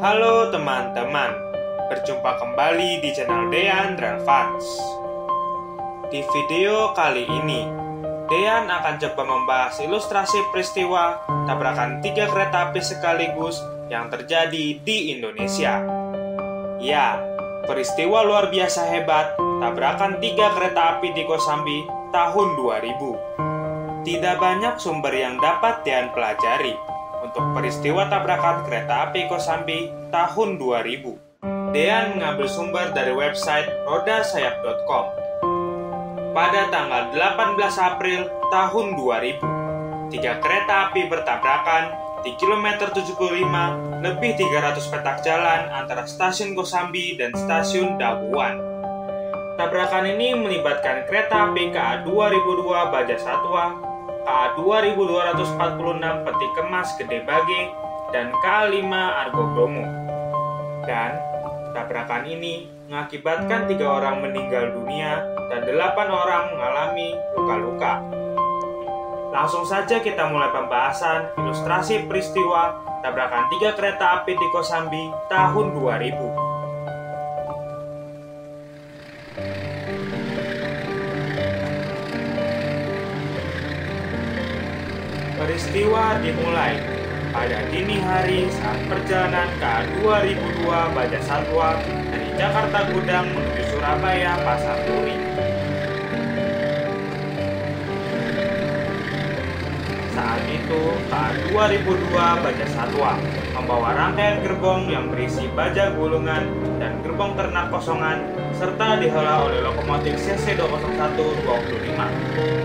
Halo teman-teman, berjumpa kembali di channel Dean Relevance. Di video kali ini, Dean akan coba membahas ilustrasi peristiwa tabrakan 3 kereta api sekaligus yang terjadi di Indonesia. Ya, peristiwa luar biasa hebat, tabrakan 3 kereta api di Kosambi tahun 2000. Tidak banyak sumber yang dapat Dean pelajari untuk peristiwa tabrakan kereta api Kosambi tahun 2000. Dean mengambil sumber dari website rodasayap.com. Pada tanggal 18 April tahun 2000, 3 kereta api bertabrakan di kilometer 75 lebih 300 petak jalan antara stasiun Kosambi dan stasiun Dabuan. Tabrakan ini melibatkan kereta api KA 2002 Baja Satwa, KA 2246 Peti Kemas Gede Bage, dan KA 5 Argo Bromo. Dan tabrakan ini mengakibatkan 3 orang meninggal dunia dan 8 orang mengalami luka-luka. Langsung saja kita mulai pembahasan ilustrasi peristiwa tabrakan 3 kereta api di Kosambi tahun 2000. Peristiwa dimulai pada dini hari saat perjalanan KA 2002 Baja Satwa dari Jakarta Gudang menuju Surabaya Pasar Turi. Saat itu KA 2002 Baja Satwa membawa rangkaian gerbong yang berisi baja gulungan dan gerbong ternak kosongan serta dihela oleh lokomotif CC 201-25.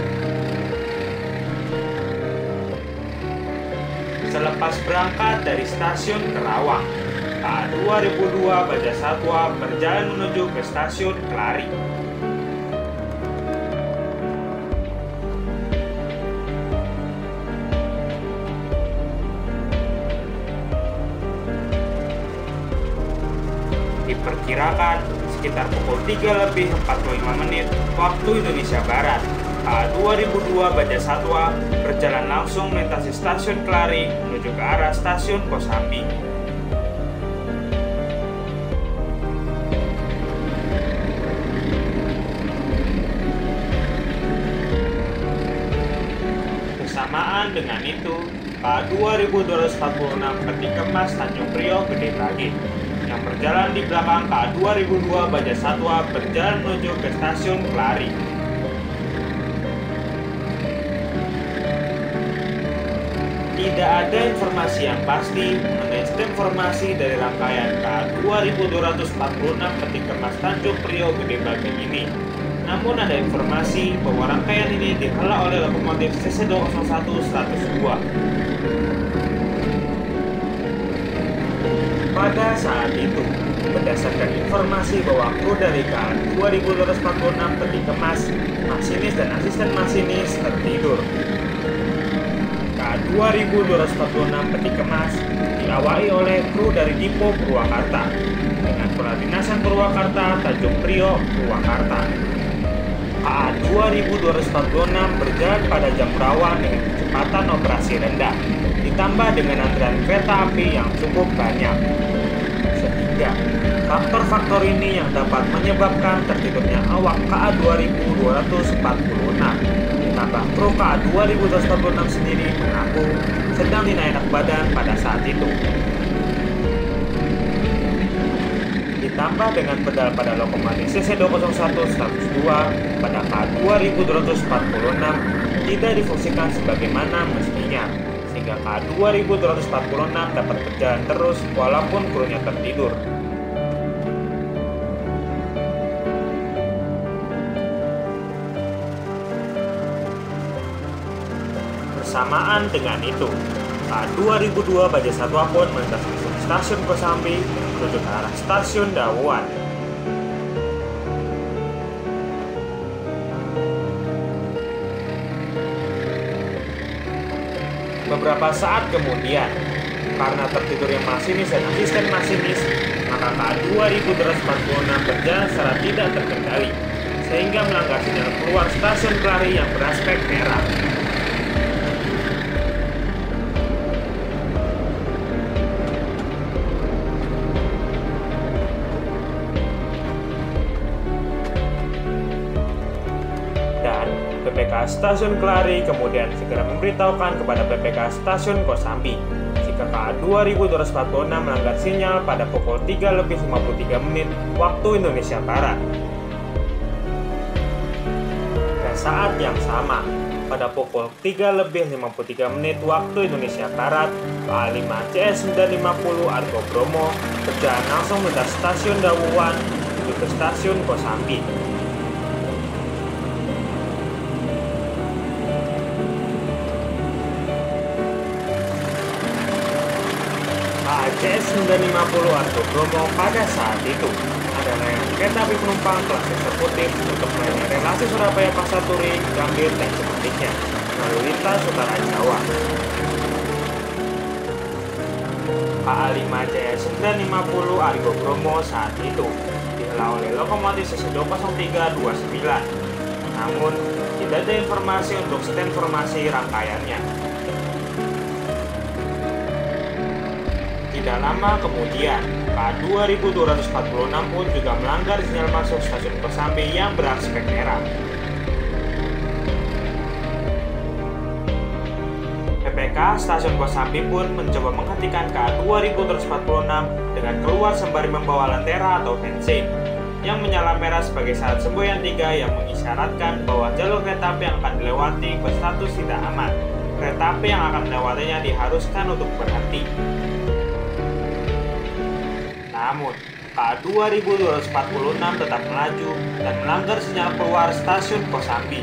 Selepas berangkat dari stasiun Kerawang, KA 2002 Baja Satwa berjalan menuju ke stasiun Kelari. Diperkirakan sekitar pukul 3:45 waktu Indonesia Barat, KA 2002 Baja Satwa berjalan langsung melintasi stasiun Kelari menuju ke arah stasiun Kosambi. Bersamaan dengan itu, KA 2246 Peti Kemas Tanjung Priok Gede Bage yang berjalan di belakang KA 2002 Baja Satwa berjalan menuju ke stasiun Kelari. Tidak ada informasi yang pasti mengenai stem formasi dari rangkaian KA 2246 Peti Kemas Tanjung Priok Gede Bage ini. Namun ada informasi bahwa rangkaian ini dihela oleh lokomotif CC 201-102. Pada saat itu, berdasarkan informasi bahwa kru dari KA 2246 Peti Kemas, masinis dan asisten masinis tertidur. KA 2246 Peti Kemas diawaki oleh kru dari Dipo Purwakarta dengan Peladinasan Purwakarta Tanjung Priok Purwakarta. KA 2246 berjalan pada jam rawan dengan kecepatan operasi rendah, ditambah dengan antrian kereta api yang cukup banyak. Sehingga faktor-faktor ini yang dapat menyebabkan tertidurnya awak KA 2246 ditambah kru KA 2246 sendiri mengaku sedang tidak enak badan pada saat itu. Ditambah dengan pedal pada lokomotif CC 201-102 pada KA 2246 tidak difungsikan sebagaimana mestinya, sehingga KA 2246 dapat berjalan terus walaupun krunya tertidur. Bersamaan dengan itu, KA 2002 Baja Satwa pun melintasi stasiun Kosambi menuju ke arah stasiun Dabuan. Beberapa saat kemudian, karena tertidurnya masinis dan asisten masinis, maka KA 2246 berjalan secara tidak terkendali, sehingga melanggar sinyal keluar stasiun Kelari yang beraspek merah. PPK Stasiun Kelari kemudian segera memberitahukan kepada PPK Stasiun Kosambi jika KA 2246 melanggar sinyal pada pukul 3:53 waktu Indonesia Barat. Pada saat yang sama, pada pukul 3:53 waktu Indonesia Barat, KA 5CS 950 Argo Bromo berjalan langsung melintas Stasiun Dawuan menuju ke Stasiun Kosambi. KA CS 950 Argo Bromo pada saat itu adalah yang kereta api penumpang kelas eksekutif untuk melayani relasi Surabaya Pasar Turi, Gambir, dan sebaliknya melalui lintas utara Jawa. KA 5CS 950 Argo Bromo saat itu dihela oleh lokomotif Sesedo 0329. Namun, tidak ada informasi untuk stand formasi rangkaiannya. Tidak lama kemudian, KA 2246 pun juga melanggar sinyal masuk Stasiun Kosambi yang beraspek merah. PPK Stasiun Kosambi pun mencoba menghentikan KA 2246 dengan keluar sembari membawa lentera atau bensin yang menyala merah sebagai syarat semboyan 3 yang mengisyaratkan bahwa jalur kereta api yang akan dilewati berstatus tidak aman. Kereta api yang akan melewatinya diharuskan untuk berhenti. Namun, KA 2246 tetap melaju dan melanggar sinyal keluar Stasiun Kosambi.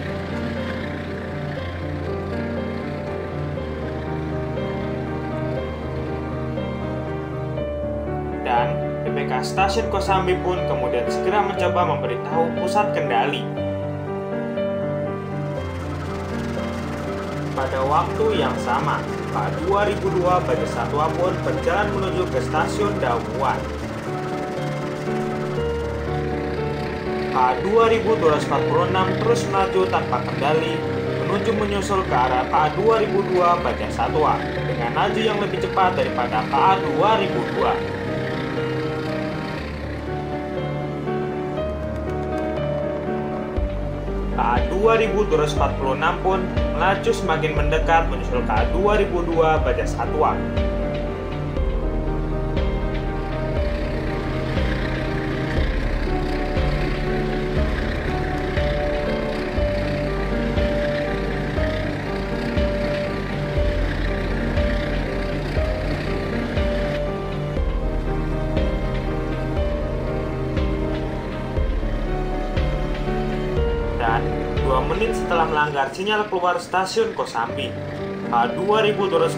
Dan PPK Stasiun Kosambi pun kemudian segera mencoba memberitahu pusat kendali. Pada waktu yang sama, KA 2002 Baja Satwa pun berjalan menuju ke Stasiun Dawuan. KA 2246 terus melaju tanpa kendali menyusul ke arah KA 2002 Baja Satwa dengan laju yang lebih cepat daripada KA 2002. KA 2246 pun melaju semakin mendekat menyusul KA 2002 Baja Satwa. Dan 2 menit setelah melanggar sinyal keluar Stasiun Kosambi, KA 2246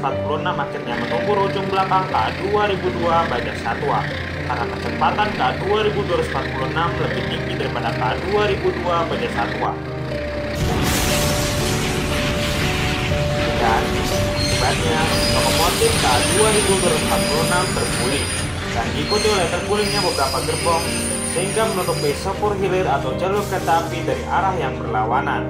akhirnya mengukur ujung belakang KA 2002 Baja Satwa karena kecepatan KA 2246 lebih tinggi daripada KA 2002 Baja Satwa. Dan akibatnya lokomotif KA 2246 terguling dan diikuti oleh tergulingnya beberapa gerbong sehingga menutupi sepur hilir atau jalur kereta api dari arah yang berlawanan.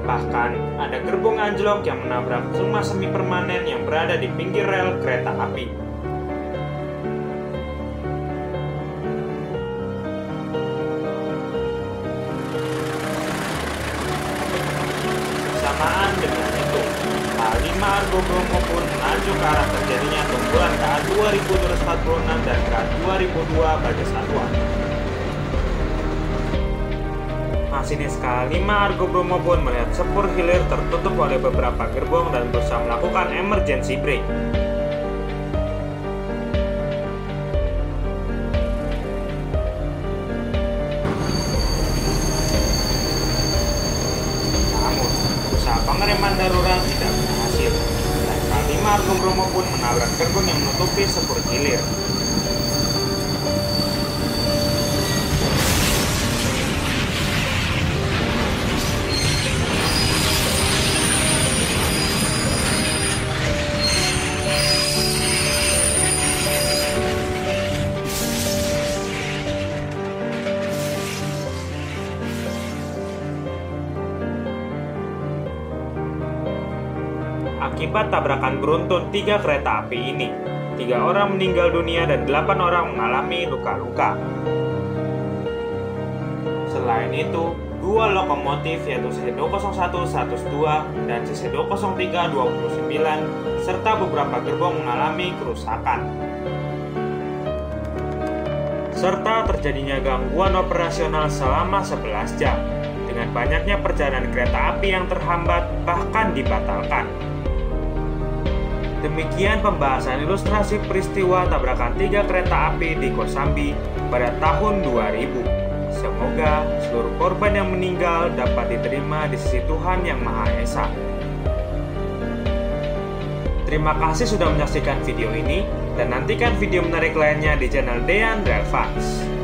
Bahkan ada gerbong anjlok yang menabrak rumah semi permanen yang berada di pinggir rel kereta api. Bersamaan dengan itu, KA 5 Argo Bromo pun melaju ke arah terjadinya tumbuhan KA 2246 dan KA 2002 Baja Satwa. Masinis KA 5 Argo Bromo pun melihat sepur hilir tertutup oleh beberapa gerbong dan berusaha melakukan emergency brake. Namun, usaha pengereman darurat tidak berhasil dan KA 5 Argo Bromo pun menabrak gerbong yang menutupi sepur hilir. Akibat tabrakan beruntun 3 kereta api ini, 3 orang meninggal dunia dan 8 orang mengalami luka-luka. Selain itu, dua lokomotif yaitu CC201 102 dan CC203 29 serta beberapa gerbong mengalami kerusakan. Serta terjadinya gangguan operasional selama 11 jam dengan banyaknya perjalanan kereta api yang terhambat bahkan dibatalkan. Demikian pembahasan ilustrasi peristiwa tabrakan 3 kereta api di Kosambi pada tahun 2000. Semoga seluruh korban yang meninggal dapat diterima di sisi Tuhan Yang Maha Esa. Terima kasih sudah menyaksikan video ini dan nantikan video menarik lainnya di channel Dean Relevance.